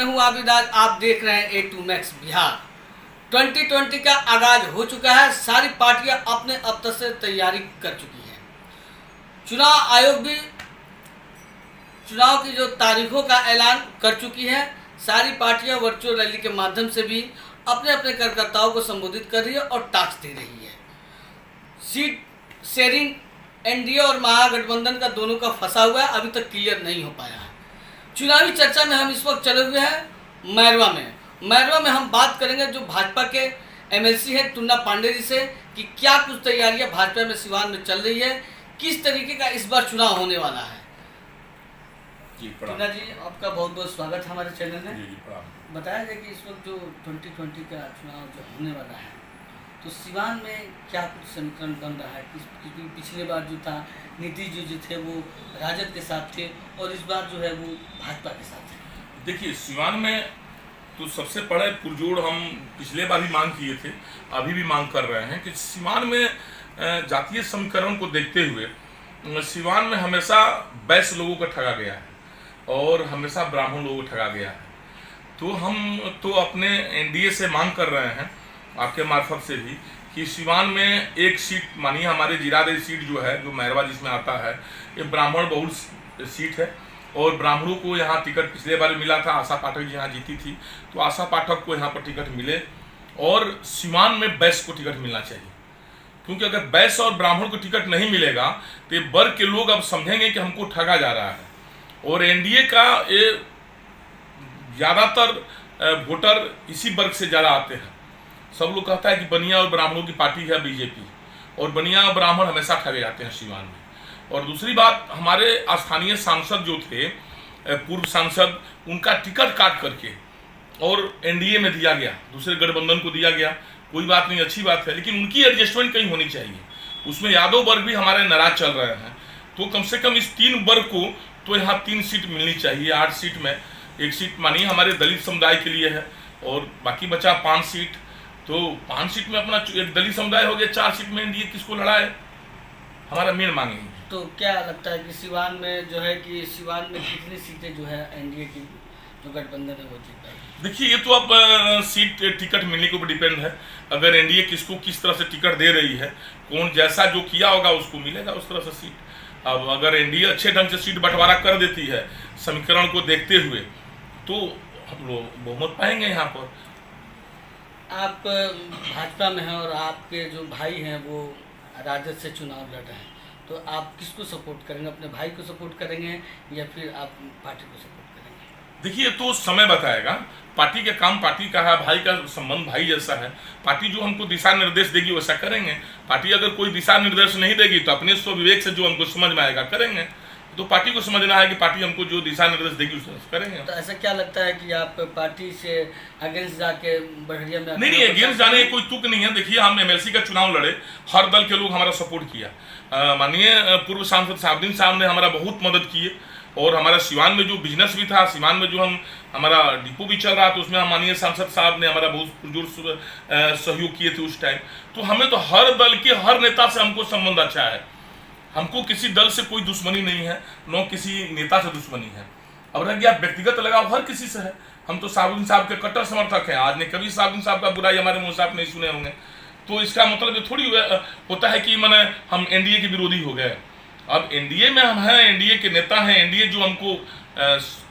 मैं हूं आबिदाज, आप देख रहे हैं A2 मैक्स बिहार। 2020 का आगाज हो चुका है। सारी पार्टियां अपने अब तक से तैयारी कर चुकी हैं। चुनाव आयोग भी चुनाव की जो तारीखों का ऐलान कर चुकी है। सारी पार्टियां वर्चुअल रैली के माध्यम से भी अपने अपने कार्यकर्ताओं को संबोधित कर रही है और टास्क दे रही है। सीट शेयरिंग एनडीए और महागठबंधन का दोनों का फंसा हुआ है, अभी तक क्लियर नहीं हो पाया है। चुनावी चर्चा में हम इस वक्त चले हुए हैं मैरवा में हम बात करेंगे जो भाजपा के एमएलसी हैं टुन्ना पांडे जी से कि क्या कुछ तैयारियां भाजपा में सिवान में चल रही है, किस तरीके का इस बार चुनाव होने वाला है। टुन्ना जी, आपका बहुत बहुत स्वागत है हमारे चैनल में। बताया जाए कि इस वक्त जो 2020 का चुनाव जो होने वाला है तो सिवान में क्या कुछ समीकरण बन रहा है? क्योंकि पिछले बार जो था नीतीश जी जो थे वो राजद के साथ थे और इस बार जो है वो भाजपा के साथ है। देखिए, सिवान में तो सबसे बड़े पुरजोड़ हम पिछले बार भी मांग किए थे, अभी भी मांग कर रहे हैं कि सिवान में जातीय समीकरण को देखते हुए सिवान में हमेशा वैश्य लोगों को ठगा गया है और हमेशा ब्राह्मण लोगों को ठगा गया है। तो हम तो अपने एनडीए से मांग कर रहे हैं, आपके मार्फत से भी, कि सिवान में एक सीट, मानिए हमारे जीरादेव सीट जो है, जो मैरवा जिसमें आता है, ये ब्राह्मण बहुल सीट है और ब्राह्मणों को यहाँ टिकट पिछले बार मिला था। आशा पाठक जी यहाँ जीती थी, तो आशा पाठक को यहाँ पर टिकट मिले और सिवान में वैश्य को टिकट मिलना चाहिए। क्योंकि अगर वैश्य और ब्राह्मण को टिकट नहीं मिलेगा तो ये वर्ग के लोग अब समझेंगे कि हमको ठगा जा रहा है। और एनडीए का ये ज़्यादातर वोटर इसी वर्ग से ज़्यादा आते हैं। सब लोग कहता है कि बनिया और ब्राह्मणों की पार्टी है बीजेपी, और बनिया और ब्राह्मण हमेशा ठगे जाते हैं सिवान में। और दूसरी बात, हमारे स्थानीय सांसद जो थे, पूर्व सांसद, उनका टिकट काट करके और एनडीए में दिया गया, दूसरे गठबंधन को दिया गया। कोई बात नहीं, अच्छी बात है, लेकिन उनकी एडजस्टमेंट कहीं होनी चाहिए। उसमें यादव वर्ग भी हमारे नाराज चल रहे हैं, तो कम से कम इस 3 वर्ग को तो यहाँ 3 सीट मिलनी चाहिए। 8 सीट में 1 सीट मानिए हमारे दलित समुदाय के लिए है और बाकी बचा 5 सीट। तो 5 सीट में अपना एक दलित समुदाय हो गया, 4 सीट में एनडीए किसको लड़ाए, हमारा मेन मांग है। तो क्या लगता है कि सिवान में जो है कि सिवान में कितनी सीटें जो है एनडीए की जो गठबंधन है वो जीत पाएगी? देखिए, ये तो अब सीट टिकट मिलने के ऊपर डिपेंड है। अगर एनडीए किसको किस तरह से टिकट दे रही है, कौन जैसा जो किया होगा उसको मिलेगा उस तरह से सीट। अब अगर एनडीए अच्छे ढंग से सीट बंटवारा कर देती है समीकरण को देखते हुए, तो हम लोग बहुमत पाएंगे यहाँ पर। आप भाजपा में हैं और आपके जो भाई हैं वो राजद से चुनाव लड़ रहे हैं, तो आप किसको सपोर्ट करेंगे? अपने भाई को सपोर्ट करेंगे या फिर आप पार्टी को सपोर्ट करेंगे? देखिए, तो समय बताएगा। पार्टी का काम पार्टी का है, भाई का संबंध भाई जैसा है। पार्टी जो हमको दिशा निर्देश देगी वैसा करेंगे। पार्टी अगर कोई दिशा निर्देश नहीं देगी तो अपने स्वविवेक से जो हमको समझ में आएगा करेंगे। तो पार्टी को समझना है कि पार्टी हमको जो दिशा निर्देश देगी उसको करेंगे। तो ऐसा क्या लगता है कि आप पार्टी से अगेंस्ट जाके बढ़िया में? नहीं, अगेंस्ट जाने की कोई तुक नहीं है। देखिए, हम एमएलसी का चुनाव लड़े, हर दल के लोग हमारा सपोर्ट किया। माननीय पूर्व सांसद साहबुद्दीन साहब ने हमारा बहुत मदद किए और हमारा सिवान में जो बिजनेस भी था, सिवान में जो हमारा डिपो भी चल रहा था, उसमें माननीय सांसद साहब ने हमारा बहुत पुरजोर सहयोग किए थे उस टाइम। तो हमें तो हर दल के हर नेता से हमको संबंध अच्छा है। हमको किसी दल से कोई दुश्मनी नहीं है, न किसी नेता से दुश्मनी है। अब रह गया व्यक्तिगत लगाव, हर किसी से है। हम तो साहबुद्दीन साहब के कट्टर समर्थक हैं। आज ने कभी साहबुद्दीन साहब का बुराई हमारे मुंह से आप नहीं सुने होंगे। तो इसका मतलब ये थोड़ी होता है कि मैंने हम एनडीए के विरोधी हो गए। अब एनडीए में हम हैं, एनडीए के नेता हैं, एनडीए जो हमको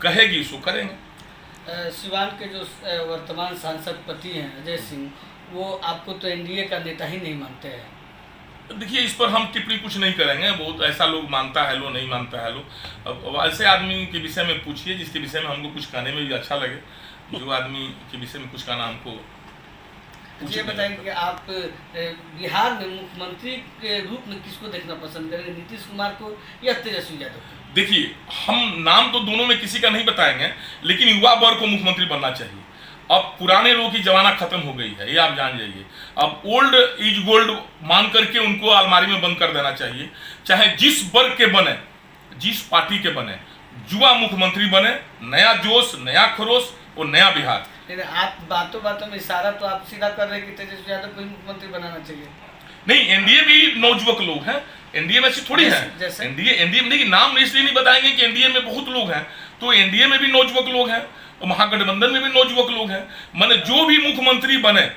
कहेगी उसको करेंगे। सिवान के जो वर्तमान सांसद पति हैं अजय सिंह, वो आपको तो एनडीए का नेता ही नहीं मानते हैं। देखिए, इस पर हम टिप्पणी कुछ नहीं करेंगे। बहुत ऐसा लोग मानता है, लोग नहीं मानता है। लोग अब ऐसे आदमी के विषय में पूछिए जिसके विषय में हमको कुछ कहने में भी अच्छा लगे, जो आदमी के विषय में कुछ कहना हमको। ये बताइए कि आप बिहार में मुख्यमंत्री के रूप में किसको देखना पसंद करेंगे, नीतीश कुमार को या तेजस्वी यादव को? देखिए, हम नाम तो दोनों में किसी का नहीं बताएंगे, लेकिन युवा वर्ग को मुख्यमंत्री बनना चाहिए। अब पुराने लोगों की जमाना खत्म हो गई है, ये आप जान जाइए। अब ओल्ड इज गोल्ड मान करके उनको अलमारी में बंद कर देना चाहिए। चाहे जिस वर्ग के बने, जिस पार्टी के बने, युवा मुख्यमंत्री बने, नया जोश, नया खरोश और नया बिहार। लेकिन आप बातों में इशारा तो आप सीधा कर रहे हैं कि तेजस्वी यादव को ही मुख्यमंत्री बनाना चाहिए। नहीं, एनडीए भी नौजुवक लोग हैं, एनडीए में से थोड़ी है। एनडीए में देखिए, नाम इसलिए नहीं बताएंगे कि एनडीए में बहुत लोग हैं, तो एनडीए में भी नौजुवक लोग हैं और महागठबंधन में भी नौजुवक लोग हैं। मैंने जो भी मुख्यमंत्री बने,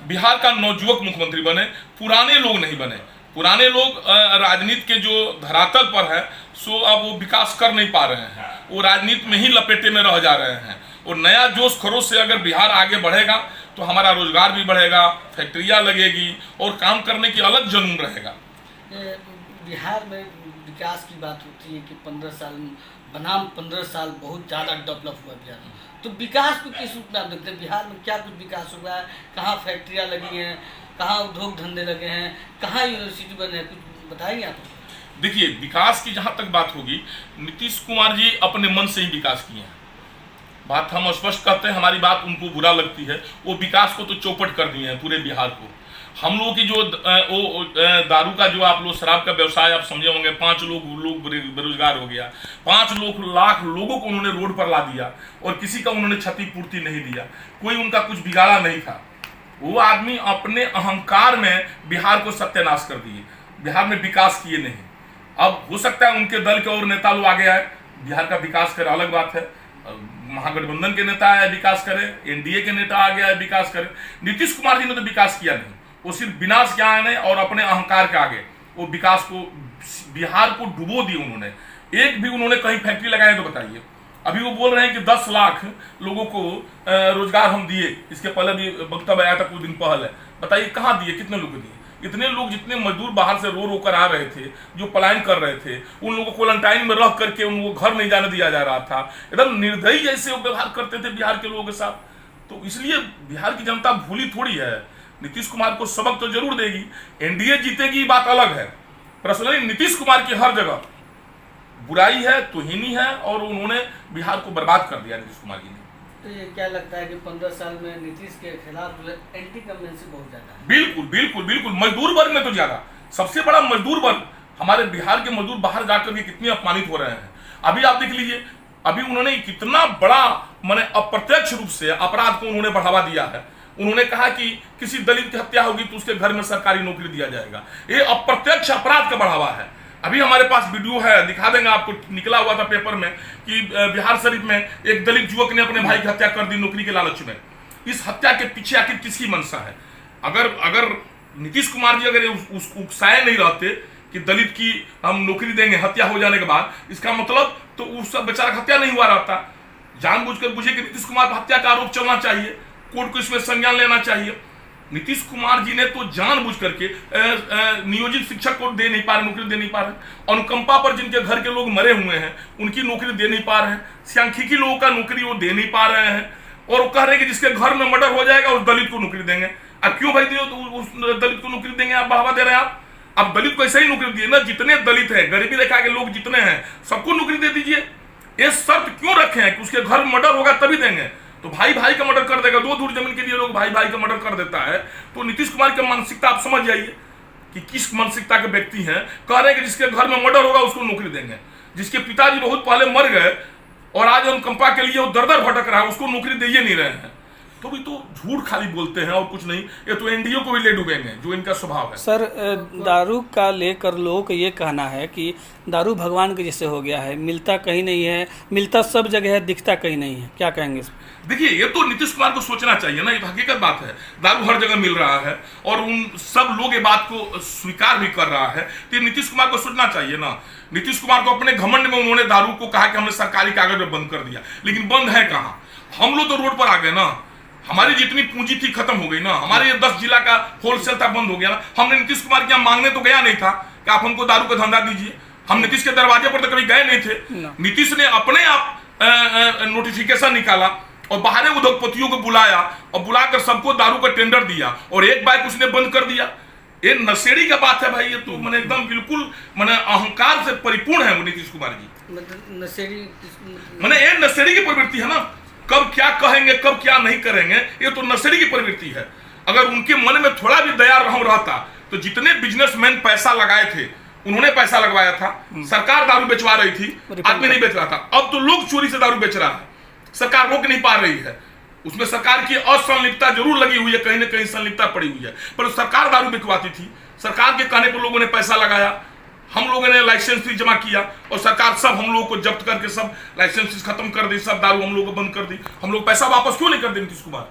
बिहार का नौजुवक मुख्यमंत्री बने, पुराने लोग नहीं बने। पुराने लोग राजनीति के जो धरातल पर है सो अब वो विकास कर नहीं पा रहे हैं, वो राजनीति में ही लपेटे में रह जा रहे हैं। और नया जोश खरोश से अगर बिहार आगे बढ़ेगा तो हमारा रोजगार भी बढ़ेगा, फैक्ट्रियाँ लगेगी और काम करने की अलग जुनून रहेगा। बिहार में विकास की बात होती है कि 15 साल बनाम 15 साल बहुत ज़्यादा डेवलप हुआ बिहार में, तो विकास को किस रूप में आप देखते हैं? बिहार में क्या कुछ विकास हुआ है? कहाँ फैक्ट्रियाँ लगी हैं, कहाँ उद्योग धंधे लगे हैं, कहाँ यूनिवर्सिटी बने हैं, कुछ बताइए आप। देखिए, विकास की जहाँ तक बात होगी, नीतीश कुमार जी अपने मन से ही विकास किए हैं। बात हम स्पष्ट कहते हैं, हमारी बात उनको बुरा लगती है। वो विकास को तो चौपट कर दिए हैं पूरे बिहार को। हम लोगों की जो दारू का जो आप लोग शराब का व्यवसाय आप समझे होंगे, 5 लोग बेरोजगार हो गया, 5 लाख लोगों को उन्होंने रोड पर ला दिया और किसी का उन्होंने क्षतिपूर्ति नहीं दिया, कोई उनका कुछ बिगाड़ा नहीं था। वो आदमी अपने अहंकार में बिहार को सत्यानाश कर दिए, बिहार में विकास किए नहीं। अब हो सकता है उनके दल के और नेता लोग आगे आए, बिहार का विकास करे, अलग बात है। महागठबंधन के नेता आए विकास करे, एनडीए के नेता आगे आए विकास करे। नीतीश कुमार जी ने तो विकास किया नहीं, वो सिर्फ विनाश के आने और अपने अहंकार के आगे वो विकास को, बिहार को डुबो दिए उन्होंने। एक भी उन्होंने कहीं फैक्ट्री लगाए तो बताइए। अभी वो बोल रहे हैं कि 10 लाख लोगों को रोजगार हम दिए, इसके पहले भी वक्तव्य आया था कुछ दिन पहले। बताइए कहाँ दिए, कितने लोग दिए? इतने लोग, जितने मजदूर बाहर से रो कर आ रहे थे, जो पलायन कर रहे थे, उन लोगों को क्वारंटाइन में रह करके उनको घर नहीं जाने दिया जा रहा था। एकदम निर्दयी जैसे वो व्यवहार करते थे बिहार के लोगों के साथ। तो इसलिए बिहार की जनता भूली थोड़ी है, नीतीश कुमार को सबक तो जरूर देगी। एनडीए जीतेगी बात अलग है। पर्सनली नीतीश कुमार की हर जगह बुराई है, तोहिनी है और उन्होंने बिहार को बर्बाद कर दिया नीतीश कुमार जी ने। तो ये क्या लगता है कि 15 साल में नीतीश के खिलाफ एंटी कन्वेंसी बहुत ज्यादा है? बिल्कुल बिल्कुल बिल्कुल, मजदूर वर्ग में तो ज्यादा, सबसे बड़ा मजदूर वर्ग। हमारे बिहार के मजदूर बाहर जाकर के कितने अपमानित हो रहे हैं। अभी आप देख लीजिए, अभी उन्होंने कितना बड़ा माने अप्रत्यक्ष रूप से अपराध को उन्होंने बढ़ावा दिया है। उन्होंने कहा कि किसी दलित की हत्या होगी तो उसके घर में सरकारी नौकरी दिया जाएगा। ये अप्रत्यक्ष अपराध का बढ़ावा है। अभी हमारे पास वीडियो है, दिखा देंगे आपको, निकला हुआ था पेपर में कि बिहार शरीफ में एक दलित युवक ने अपने भाई की हत्या कर दी नौकरी के लालच में। इस हत्या के पीछे आखिर किसकी मंशा है? अगर नीतीश कुमार जी अगर उकसाए नहीं रहते कि दलित की हम नौकरी देंगे हत्या हो जाने के बाद, इसका मतलब तो उस बेचारा हत्या नहीं हुआ रहता। जानबूझकर बुझे कि नीतीश कुमार पर हत्या का आरोप चलना चाहिए, कोर्ट को इसमें संज्ञान लेना चाहिए। नीतीश कुमार जी ने तो जानबूझ करके नियोजित शिक्षक को दे नहीं पा रहे, नौकरी दे नहीं पा रहे। अनुकंपा पर जिनके घर के लोग मरे हुए हैं उनकी नौकरी दे नहीं पा रहे हैं। सांख्यिकी लोगों का नौकरी वो दे नहीं पा रहे हैं और वो कह रहे हैं कि जिसके घर में मर्डर हो जाएगा उस दलित को नौकरी देंगे। अब क्यों भाई दियो तो उस दलित को नौकरी देंगे? आप बढ़ावा दे रहे हैं आप। अब दलित को ऐसे ही नौकरी दिए ना, जितने दलित हैं, गरीबी रेखा के लोग जितने हैं, सबको नौकरी दे दीजिए। ये शर्त क्यों रखे हैं कि उसके घर में मर्डर होगा तभी देंगे? तो भाई भाई का मर्डर कर देगा, 2 धूर जमीन के लिए लोग भाई भाई का मर्डर कर देता है। तो नीतीश कुमार की मानसिकता आप समझ जाइए कि किस मानसिकता के व्यक्ति हैं। कह रहे हैं कि जिसके घर में मर्डर होगा उसको नौकरी देंगे, जिसके पिताजी बहुत पहले मर गए और आज अनुकंपा के लिए वो दर दर भटक रहा है, उसको नौकरी दे ही नहीं रहे हैं। तो भी तो झूठ खाली बोलते हैं और कुछ नहीं। ये तो एनडीए को भी ले डूबेंगे, जो इनका स्वभाव है। सर, दारू का लेकर लोगों का ये कहना है कि दारू भगवान के जैसे हो गया है, मिलता कहीं नहीं है, मिलता सब जगह है, दिखता कहीं नहीं है। क्या कहेंगे? देखिए, ये तो नीतीश कुमार को सोचना चाहिए ना, ये हकीकत बात है। दारू हर जगह मिल रहा है और उन सब लोग ये बात को स्वीकार भी कर रहा है, तो नीतीश कुमार को सोचना चाहिए ना। नीतीश कुमार को अपने घमंड में उन्होंने दारू को कहा कि हमने सरकारी कागज में बंद कर दिया, लेकिन बंद है कहाँ? हम लोग तो रोड पर आ गए ना। हमारी जितनी पूंजी थी खत्म हो गई ना, हमारे ये 10 जिला का होलसेल था बंद हो गया ना। हमने नीतीश कुमार के यहाँ मांगने तो गया नहीं था कि आप हमको दारू का धंधा दीजिए। हम नीतीश के दरवाजे पर तो कभी गए नहीं थे। नीतीश ने अपने आप नोटिफिकेशन निकाला और बाहरी उद्योगपतियों को बुलाया और बुलाकर सबको दारू का टेंडर दिया और एक बाइक उसने बंद कर दिया। ये नशेड़ी का बात है भाई। ये तो मैंने एकदम बिल्कुल मैंने अहंकार से परिपूर्ण है नीतीश कुमार जी। नशेड़ी मैंने ये नशेड़ी की प्रवृत्ति है ना, कब क्या कहेंगे कब क्या नहीं करेंगे, ये तो नशेड़ी की प्रवृत्ति है। अगर उनके मन में थोड़ा भी दया रहम रहता तो जितने बिजनेसमैन पैसा लगाए थे उन्होंने पैसा लगवाया था। सरकार दारू बेचवा रही थी, आदमी नहीं बेच रहा था। अब तो लोग चोरी से दारू बेच रहा है, सरकार रोक नहीं पा रही है। उसमें सरकार की असंलिप्तता जरूर लगी हुई है, कहीं ना कहीं संलिप्तता पड़ी हुई है, पर सरकार दारू बिकवाती थी। सरकार के कहने पर लोगों ने पैसा लगाया हम लोगों ने लाइसेंस फीस जमा किया और सरकार सब हम लोगों को जब्त करके सब लाइसेंस फीस खत्म कर दी, सब दारू हम लोग को बंद कर दी। हम लोग पैसा वापस क्यों नहीं कर दे नीतीश कुमार?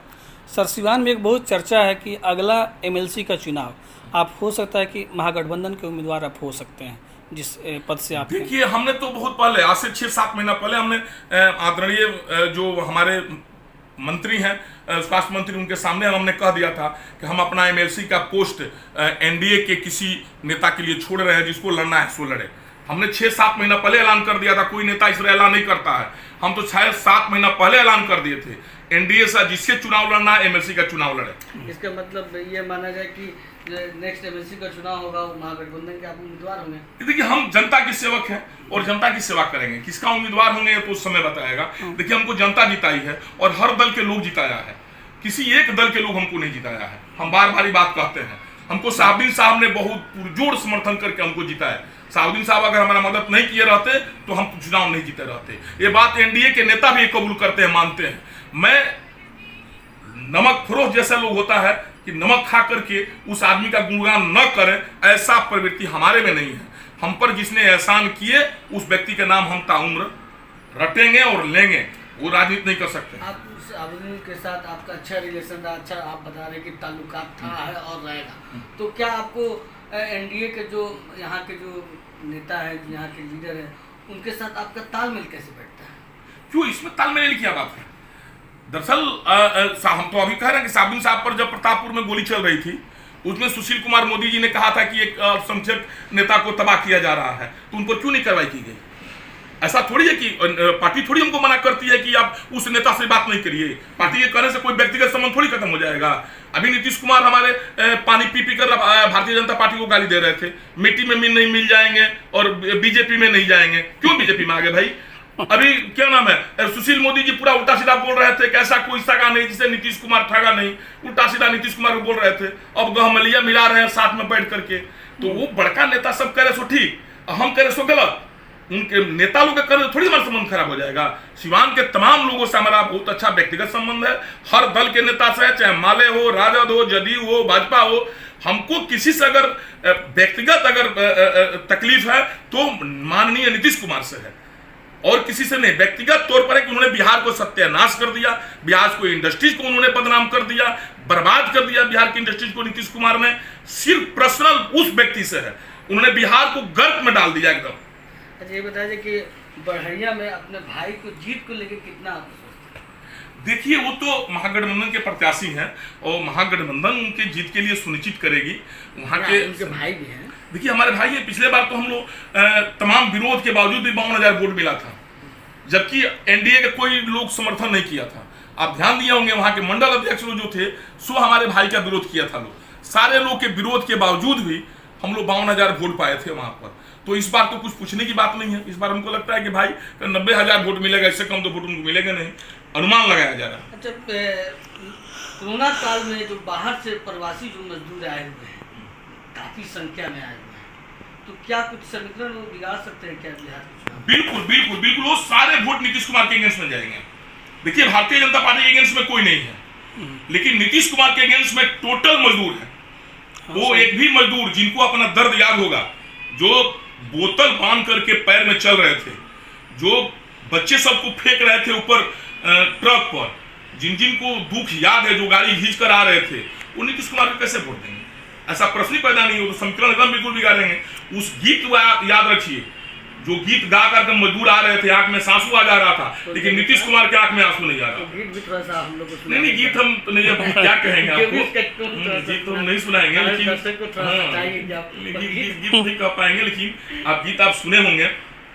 सर सिवान में एक बहुत चर्चा है कि अगला एमएलसी का चुनाव आप हो सकता है कि महागठबंधन के उम्मीदवार आप हो सकते हैं जिस पद से आप। देखिए, हमने तो बहुत पहले, आज से 6-7 महीना पहले हमने आदरणीय जो हमारे मंत्री हैं, स्वास्थ्य मंत्री, उनके सामने हमने कह दिया था कि हम अपना एमएलसी का पोस्ट एनडीए के किसी नेता के लिए छोड़ रहे हैं, जिसको लड़ना है सो लड़े। हमने 6-7 महीना पहले ऐलान कर दिया था। कोई नेता इस तरह ऐलान नहीं करता है। हम तो शायद 7 महीना पहले ऐलान कर दिए थे, एनडीए से जिससे चुनाव लड़ना है एमएलसी का चुनाव लड़े। इसका मतलब ये माना जाए कि नेक्स्ट एमएलसी का चुनाव होगा, महागठबंधन के आप उम्मीदवार होंगे। देखिए, हम जनता के सेवक हैं और जनता की सेवा करेंगे। किसका उम्मीदवार होंगे तो उस समय बताएगा। देखिए, हमको जनता जिताई है और हर दल के लोग जिताया है, किसी एक दल के लोग हमको नहीं जिताया है। हम बार बार बात कहते हैं, हमको साहबुद्दीन साहब ने बहुत पुरजोर समर्थन करके हमको जिताया। साहबुद्दीन साहब अगर हमारा मदद नहीं किए रहते तो हम चुनाव नहीं जीते रहते। ये बात एनडीए के नेता भी कबूल करते हैं, मानते हैं। मैं नमक फरोश जैसा लोग होता है कि नमक खा करके उस आदमी का गुणगान न करें, ऐसा प्रवृत्ति हमारे में नहीं है। हम पर जिसने एहसान किए उस व्यक्ति का नाम हम ताउम्र रटेंगे और लेंगे। वो राजनीति नहीं कर सकते। आप साहबुद्दीन के साथ आपका अच्छा रिलेशन रहा, अच्छा आप बता रहे कि ताल्लुकात था, है और रहेगा। तो क्या आपको एनडीए के जो यहाँ के जो नेता है, यहाँ के लीडर है, उनके साथ आपका तालमेल कैसे बैठता है? क्यों इसमें तालमेल की क्या बात है? दरअसल हम तो अभी कह रहे हैं कि साहबुद्दीन साहब पर जब प्रतापपुर में गोली चल रही थी, उसमें सुशील कुमार मोदी जी ने कहा था कि एक अल्पसंख्यक नेता को तबाह किया जा रहा है, तो उनको क्यों नहीं कार्रवाई की गई? ऐसा थोड़ी है कि पार्टी थोड़ी हमको मना करती है कि आप उस नेता से बात नहीं करिए। पार्टी के करने से कोई व्यक्तिगत संबंध थोड़ी खत्म हो जाएगा। अभी नीतीश कुमार हमारे पानी पी पी कर भारतीय जनता पार्टी को गाली दे रहे थे, मिट्टी में नहीं मिल जाएंगे और बीजेपी में नहीं जाएंगे। क्यों बीजेपी में आ गए भाई? अभी क्या नाम है, सुशील मोदी जी पूरा उल्टा सीधा बोल रहे थे कि ऐसा कोई सगा नहीं जिसे नीतीश कुमार ठगा नहीं। उल्टा सीधा नीतीश कुमार को बोल रहे थे। अब गहमलिया मिला रहे हैं साथ में बैठ करके। तो वो बड़का नेता सब कह रहे सो ठीक, हम कह रहे सो गलत। उनके नेता लोग के करने थोड़ी हमारा संबंध खराब हो जाएगा। सिवान के तमाम लोगों से हमारा बहुत अच्छा व्यक्तिगत संबंध है। हर दल के नेता से, चाहे माले हो, राजद हो, जदयू हो, भाजपा हो, हमको किसी से अगर व्यक्तिगत अगर तकलीफ है तो माननीय नीतीश कुमार से है और किसी से नहीं। व्यक्तिगत तौर पर है कि उन्होंने बिहार को सत्यानाश कर दिया, बिहार को इंडस्ट्रीज को उन्होंने बदनाम कर दिया, बर्बाद कर दिया बिहार की इंडस्ट्रीज को नीतीश कुमार ने। सिर्फ पर्सनल उस व्यक्ति से है, उन्होंने बिहार को गर्क में डाल दिया एकदम। अच्छा, ये बताइए कि बढ़िया में अपने भाई को जीत को लेकर कितना आप सोचते हैं? देखिए, वो तो महागठबंधन के प्रत्याशी हैं और महागठबंधन उनके जीत के लिए सुनिश्चित करेगी। वहाँ के उनके भाई भी हैं। देखिए, हमारे भाई है। पिछले बार तो हम लोग तमाम विरोध के बावजूद भी 52,000 वोट मिला था, जबकि एनडीए का कोई लोग समर्थन नहीं किया था। आप ध्यान दिए होंगे, वहाँ के मंडल अध्यक्ष लोग जो थे सो हमारे भाई का विरोध किया था। लोग सारे लोग के विरोध के बावजूद भी हम लोग 52,000 वोट पाए थे वहाँ पर। तो इस बार तो कुछ पूछने की बात नहीं है। इस बार हमको लगता है कि भाई 90,000 वोट मिलेगा, इससे कम तो वोट उनको मिलेगा नहीं, अनुमान लगाया जा रहा है। अच्छा, कोरोना काल में जो बाहर से प्रवासी जो मजदूर आए हुए हैं, काफी संख्या में आए हुए हैं, तो क्या कुछ समीकरण वो बिगाड़ सकते हैं क्या बिहार में? बिल्कुल बिल्कुल बिल्कुल, वो सारे वोट नीतीश कुमार के अगेंस्ट में जाएंगे। देखिए, भारतीय जनता पार्टी के अगेंस्ट में कोई नहीं है, लेकिन नीतीश कुमार के अगेंस्ट में टोटल मजदूर है। वो एक भी मजदूर जिनको अपना दर्द याद होगा, जो बोतल बांध करके पैर में चल रहे थे, जो बच्चे सबको फेंक रहे थे ऊपर ट्रक पर, जिनको दुख याद है, जो गाड़ी खींच कर आ रहे थे, वो नीतीश कुमार को कैसे वोट देंगे? ऐसा प्रश्न ही पैदा नहीं हो। तो समीकरण एकदम बिल्कुल बिगाड़ेंगे। उस गीत को याद रखिए, जो गीत गा करके मजदूर आ रहे थे, आंख में आंसू आ जा रहा था, लेकिन नीतीश कुमार के आंख में आंसू नहीं आ रहा। गीत भी थोड़ा सा हम लोग को नहीं, गीत हम तो नहीं, अब क्या कहेंगे आपको, गीत तो हम नहीं सुनाएंगे, लेकिन गीत नहीं कह पाएंगे। लेकिन आप गीत आप सुने होंगे,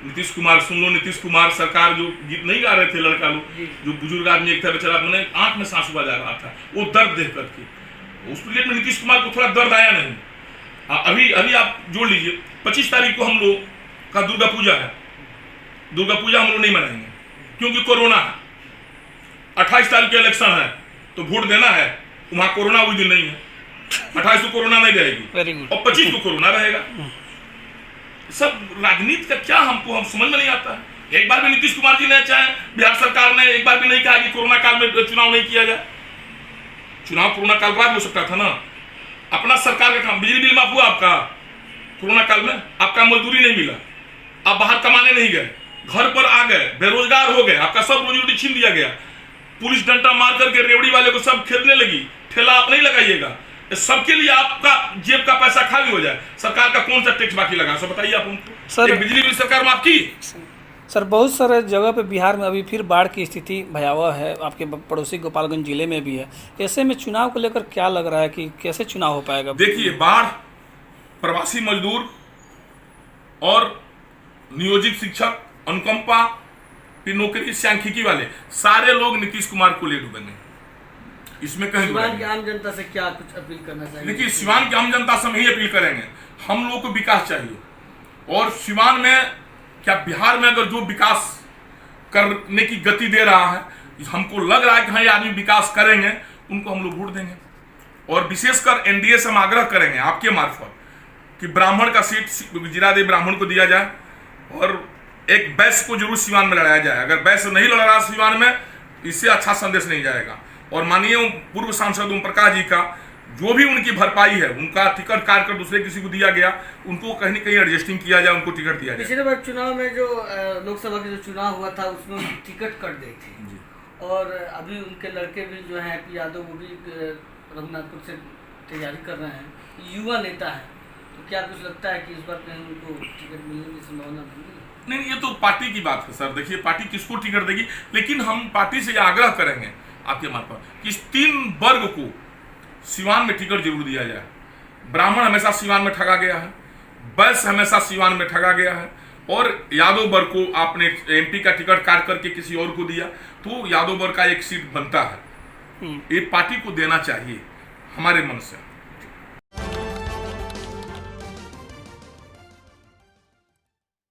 नीतीश कुमार सुन लो। नीतीश कुमार सरकार जो गीत नहीं गा रहे थे, लड़का लोग, जो बुजुर्ग आदमी एक था बेचारा, मैंने आंख में आंसू आ जा रहा था वो दर्द देख करके। उस पीरियड में नीतीश कुमार को थोड़ा दर्द आया नहीं। अभी आप जोड़ लीजिए, 25 तारीख को हम लोग का दुर्गा पूजा है। दुर्गा पूजा हम लोग नहीं मनाएंगे क्योंकि कोरोना है। 28 तारीख को इलेक्शन है, तो वोट देना है, वहां कोरोना उस दिन नहीं है। 28 को कोरोना नहीं रहेगी और 25 को कोरोना रहेगा। सब राजनीति का क्या हमको हम समझ में नहीं आता है। एक बार भी नीतीश कुमार जी ने, चाहे बिहार सरकार ने, एक बार भी नहीं कहा कि कोरोना काल में चुनाव नहीं किया जाए। चुनाव कोरोना काल बाद हो सकता था ना। अपना सरकार का काम, बिजली बिल माफ हुआ आपका, कोरोना काल में आपका मजदूरी नहीं मिला, आप बाहर कमाने नहीं गए, घर पर आ गए, बेरोजगार हो गए, आपका सब रोजी रोटी छीन दिया गया, पुलिस डंडा मार करके रेवड़ी वाले को सब खेदने लगी, ठेला आप नहीं लगाइएगा, सबके लिए आपका जेब का पैसा खाली हो जाए, सरकार का कौन सा टैक्स बाकी लगा, सब बताइए आप उनको। सर, बिजली बिल सरकार माफ की। सर बहुत सारे जगह पे बिहार में अभी फिर बाढ़ की स्थिति भयावह है, आपके पड़ोसी गोपालगंज जिले में भी है। ऐसे में चुनाव को लेकर क्या लग रहा है कि कैसे चुनाव हो पाएगा? देखिए, बाढ़, प्रवासी मजदूर और नियोजित शिक्षक, अनुकंपा की नौकरी, सांख्यिकी वाले सारे लोग नीतीश कुमार को ले डूबेंगे, इसमें कहीं सिवान की आम जनता से क्या कुछ अपील करना चाहिए? देखिए, सिवान की आम जनता से हम यही अपील करेंगे, हम लोगों को विकास चाहिए और सिवान में क्या बिहार में अगर जो विकास करने की गति दे रहा है, हमको लग रहा है कि हाँ ये आदमी विकास करेंगे, उनको हम लोग वोट देंगे। और विशेषकर एनडीए से हम आग्रह करेंगे आपके मार्फत कि ब्राह्मण का सीट वजीरादेव ब्राह्मण को दिया जाए और एक वैश्य को जरूर सिवान में लड़ाया जाए। अगर वैश्य नहीं लड़ रहा सिवान में, इससे अच्छा संदेश नहीं जाएगा। और माननीय पूर्व सांसद ओम प्रकाश जी का जो भी उनकी भरपाई है, उनका टिकट काट कर दूसरे किसी को दिया गया, उनको कहीं न कहीं एडजस्टिंग किया जाए, उनको टिकट दिया जाए। पिछले बार चुनाव में जो लोकसभा के जो चुनाव हुआ था उसमें टिकट कट गई थी और अभी उनके लड़के भी जो हैं पी यादव, वो भी रघुनाथपुर से तैयारी कर रहे हैं, युवा नेता है, तो क्या कुछ लगता है कि इस बार कहीं उनको टिकट मिलने की संभावना बनी? नहीं, ये तो पार्टी की बात है सर। देखिए, पार्टी किसको टिकट देगी, लेकिन हम पार्टी से आग्रह करेंगे आपके मार्फत कि इस 3 वर्ग को सिवान में टिकट जरूर दिया जाए। ब्राह्मण हमेशा सिवान में ठगा गया है, वैश्य हमेशा सिवान में ठगा गया है, और यादव वर्ग को आपने एमपी का टिकट काट करके किसी और को दिया, तो यादव वर्ग का एक सीट बनता है। ये पार्टी को देना चाहिए हमारे मन से।